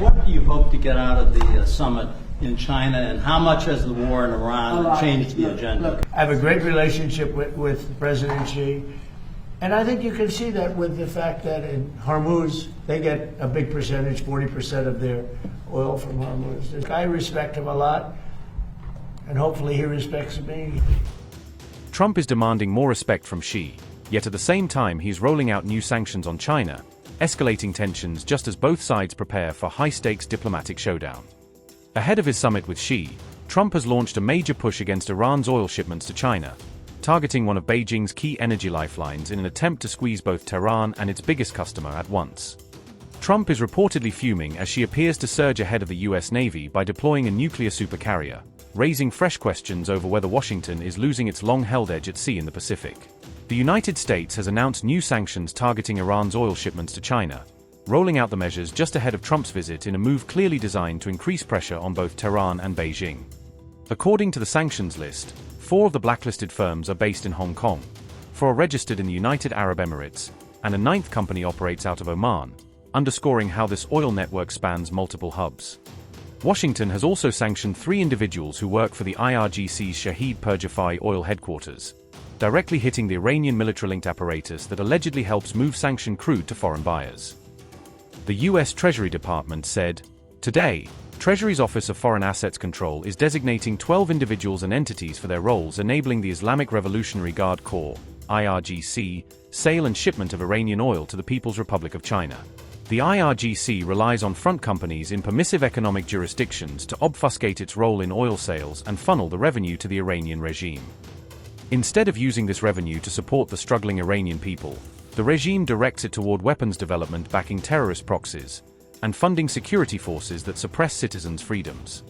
What do you hope to get out of the summit in China, and how much has the war in Iran changed the agenda? Look, I have a great relationship with President Xi, and I think you can see that with the fact that in Hormuz, they get a big percentage, 40% of their oil from Hormuz. I respect him a lot, and hopefully he respects me. Trump is demanding more respect from Xi, yet at the same time he's rolling out new sanctions on China, escalating tensions just as both sides prepare for high-stakes diplomatic showdown. Ahead of his summit with Xi, Trump has launched a major push against Iran's oil shipments to China, targeting one of Beijing's key energy lifelines in an attempt to squeeze both Tehran and its biggest customer at once. Trump is reportedly fuming as Xi appears to surge ahead of the US Navy by deploying a nuclear supercarrier, raising fresh questions over whether Washington is losing its long-held edge at sea in the Pacific. The United States has announced new sanctions targeting Iran's oil shipments to China, rolling out the measures just ahead of Trump's visit in a move clearly designed to increase pressure on both Tehran and Beijing. According to the sanctions list, 4 of the blacklisted firms are based in Hong Kong, 4 are registered in the United Arab Emirates, and a 9th company operates out of Oman, underscoring how this oil network spans multiple hubs. Washington has also sanctioned 3 individuals who work for the IRGC's Shahid Purjafai oil headquarters, directly hitting the Iranian military-linked apparatus that allegedly helps move sanctioned crude to foreign buyers. The U.S. Treasury Department said, today, Treasury's Office of Foreign Assets Control is designating 12 individuals and entities for their roles enabling the Islamic Revolutionary Guard Corps, IRGC, sale and shipment of Iranian oil to the People's Republic of China. The IRGC relies on front companies in permissive economic jurisdictions to obfuscate its role in oil sales and funnel the revenue to the Iranian regime. Instead of using this revenue to support the struggling Iranian people, the regime directs it toward weapons development backing terrorist proxies, and funding security forces that suppress citizens' freedoms.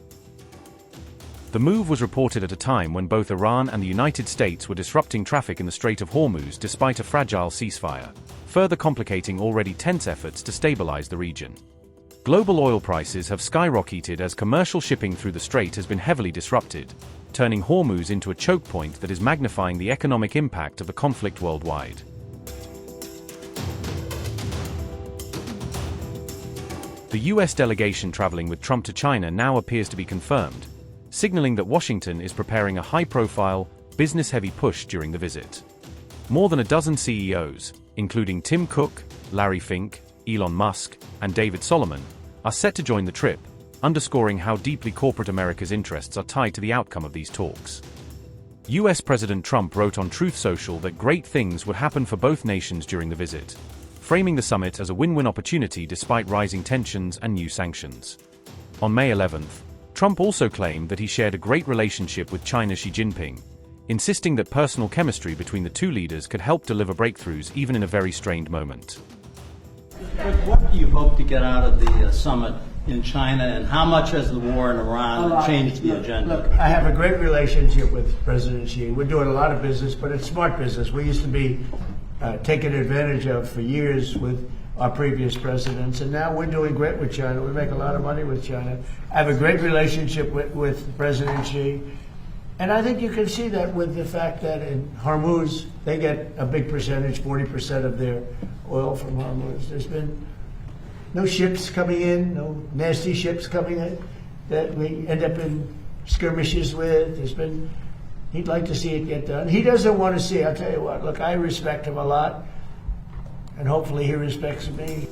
The move was reported at a time when both Iran and the United States were disrupting traffic in the Strait of Hormuz despite a fragile ceasefire, further complicating already tense efforts to stabilize the region. Global oil prices have skyrocketed as commercial shipping through the strait has been heavily disrupted, turning Hormuz into a choke point that is magnifying the economic impact of the conflict worldwide. The U.S. delegation traveling with Trump to China now appears to be confirmed, signaling that Washington is preparing a high-profile, business-heavy push during the visit. More than a dozen CEOs, including Tim Cook, Larry Fink, Elon Musk, and David Solomon, are set to join the trip, underscoring how deeply corporate America's interests are tied to the outcome of these talks. U.S. President Trump wrote on Truth Social that great things would happen for both nations during the visit, framing the summit as a win-win opportunity despite rising tensions and new sanctions. On May 11th, Trump also claimed that he shared a great relationship with China's Xi Jinping, insisting that personal chemistry between the two leaders could help deliver breakthroughs even in a very strained moment. What do you hope to get out of the summit in China, and how much has the war in Iran changed the agenda? Look, I have a great relationship with President Xi. We're doing a lot of business, but it's smart business. We used to be taken advantage of for years with our previous presidents, and now we're doing great with China. We make a lot of money with China. I have a great relationship with President Xi, and I think you can see that with the fact that in Hormuz, they get a big percentage, 40% of their oil from Hormuz. There's been no ships coming in, no nasty ships coming in that we end up in skirmishes with. He'd like to see it get done. He doesn't want to see it. I'll tell you what, look, I respect him a lot, and hopefully he respects me.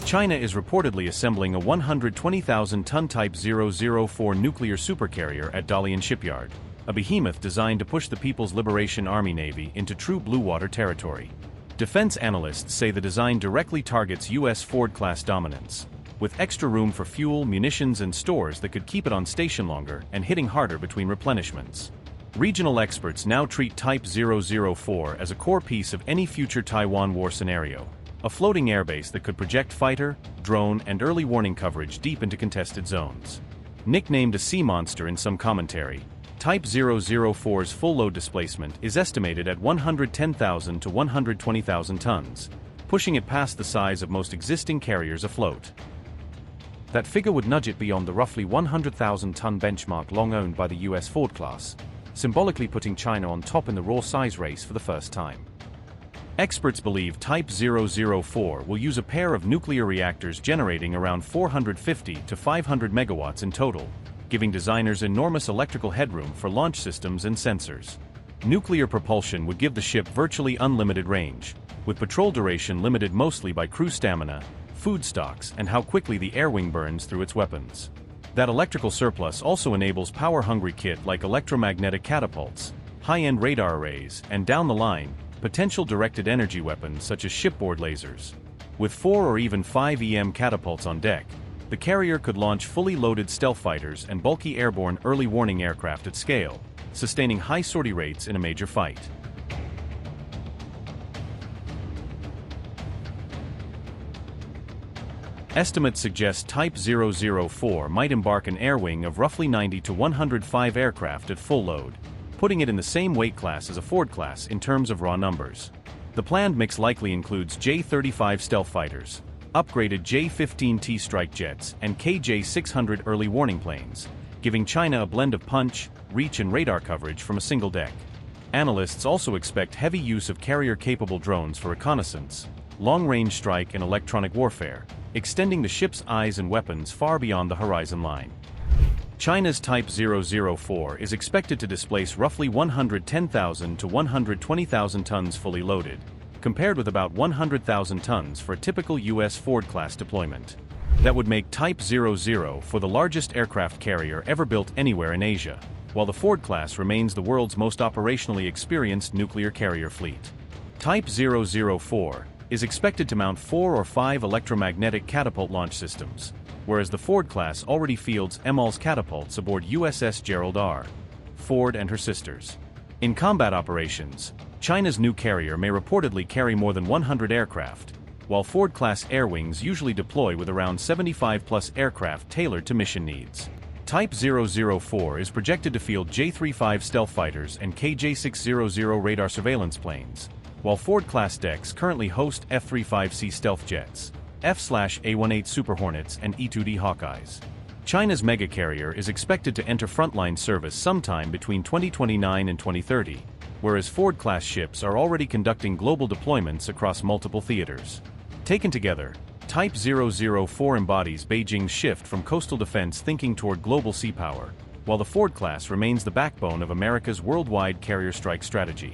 China is reportedly assembling a 120,000-ton Type 004 nuclear supercarrier at Dalian shipyard, a behemoth designed to push the People's Liberation Army Navy into true blue water territory. Defense analysts say the design directly targets U.S. Ford-class dominance, with extra room for fuel, munitions, and stores that could keep it on station longer and hitting harder between replenishments. Regional experts now treat Type 004 as a core piece of any future Taiwan war scenario, a floating airbase that could project fighter, drone, and early warning coverage deep into contested zones. Nicknamed a sea monster in some commentary, Type 004's full load displacement is estimated at 110,000 to 120,000 tons, pushing it past the size of most existing carriers afloat. That figure would nudge it beyond the roughly 100,000-ton benchmark long owned by the U.S. Ford class, symbolically putting China on top in the raw size race for the first time. Experts believe Type 004 will use a pair of nuclear reactors generating around 450 to 500 megawatts in total, giving designers enormous electrical headroom for launch systems and sensors. Nuclear propulsion would give the ship virtually unlimited range, with patrol duration limited mostly by crew stamina, food stocks, and how quickly the air wing burns through its weapons. That electrical surplus also enables power-hungry kit like electromagnetic catapults, high-end radar arrays, and down the line, potential directed energy weapons such as shipboard lasers. With 4 or even 5 EM catapults on deck, the carrier could launch fully loaded stealth fighters and bulky airborne early warning aircraft at scale, sustaining high sortie rates in a major fight. Estimates suggest Type 004 might embark an air wing of roughly 90 to 105 aircraft at full load, putting it in the same weight class as a Ford class in terms of raw numbers. The planned mix likely includes J-35 stealth fighters, upgraded J-15T strike jets, and KJ-600 early warning planes, giving China a blend of punch, reach, and radar coverage from a single deck. Analysts also expect heavy use of carrier-capable drones for reconnaissance, long-range strike, and electronic warfare, extending the ship's eyes and weapons far beyond the horizon line. China's Type 004 is expected to displace roughly 110,000 to 120,000 tons fully loaded, compared with about 100,000 tons for a typical U.S. Ford-class deployment. That would make Type 00 for the largest aircraft carrier ever built anywhere in Asia, while the Ford class remains the world's most operationally experienced nuclear carrier fleet. Type 004 is expected to mount 4 or 5 electromagnetic catapult launch systems, whereas the Ford class already fields MALS catapults aboard USS Gerald R. Ford and her sisters. In combat operations, China's new carrier may reportedly carry more than 100 aircraft, while Ford-class air wings usually deploy with around 75-plus aircraft tailored to mission needs. Type 004 is projected to field J-35 stealth fighters and KJ-600 radar surveillance planes, while Ford-class decks currently host F-35C stealth jets, F/A-18 Super Hornets, and E-2D Hawkeyes. China's megacarrier is expected to enter frontline service sometime between 2029 and 2030, whereas Ford-class ships are already conducting global deployments across multiple theaters. Taken together, Type 004 embodies Beijing's shift from coastal defense thinking toward global sea power, while the Ford class remains the backbone of America's worldwide carrier strike strategy.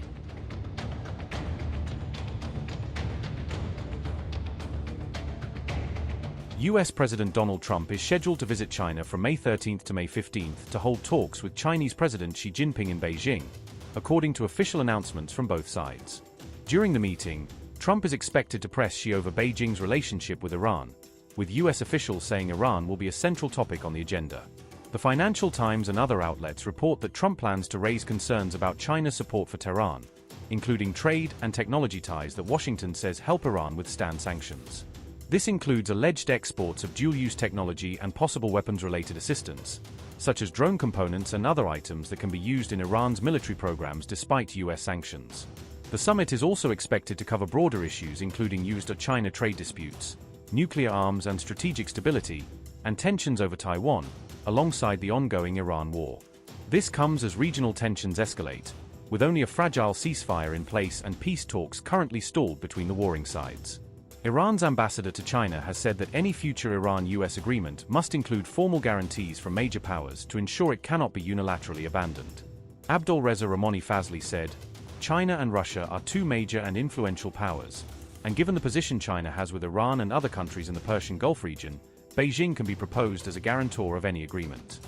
US President Donald Trump is scheduled to visit China from May 13th to May 15th to hold talks with Chinese President Xi Jinping in Beijing, according to official announcements from both sides. During the meeting, Trump is expected to press Xi over Beijing's relationship with Iran, with US officials saying Iran will be a central topic on the agenda. The Financial Times and other outlets report that Trump plans to raise concerns about China's support for Tehran, including trade and technology ties that Washington says help Iran withstand sanctions. This includes alleged exports of dual-use technology and possible weapons-related assistance, such as drone components and other items that can be used in Iran's military programs despite US sanctions. The summit is also expected to cover broader issues including US-China trade disputes, nuclear arms and strategic stability, and tensions over Taiwan, alongside the ongoing Iran war. This comes as regional tensions escalate, with only a fragile ceasefire in place and peace talks currently stalled between the warring sides. Iran's ambassador to China has said that any future Iran-US agreement must include formal guarantees from major powers to ensure it cannot be unilaterally abandoned. Abdolreza Ramoni Fazli said, "China and Russia are two major and influential powers, and given the position China has with Iran and other countries in the Persian Gulf region, Beijing can be proposed as a guarantor of any agreement."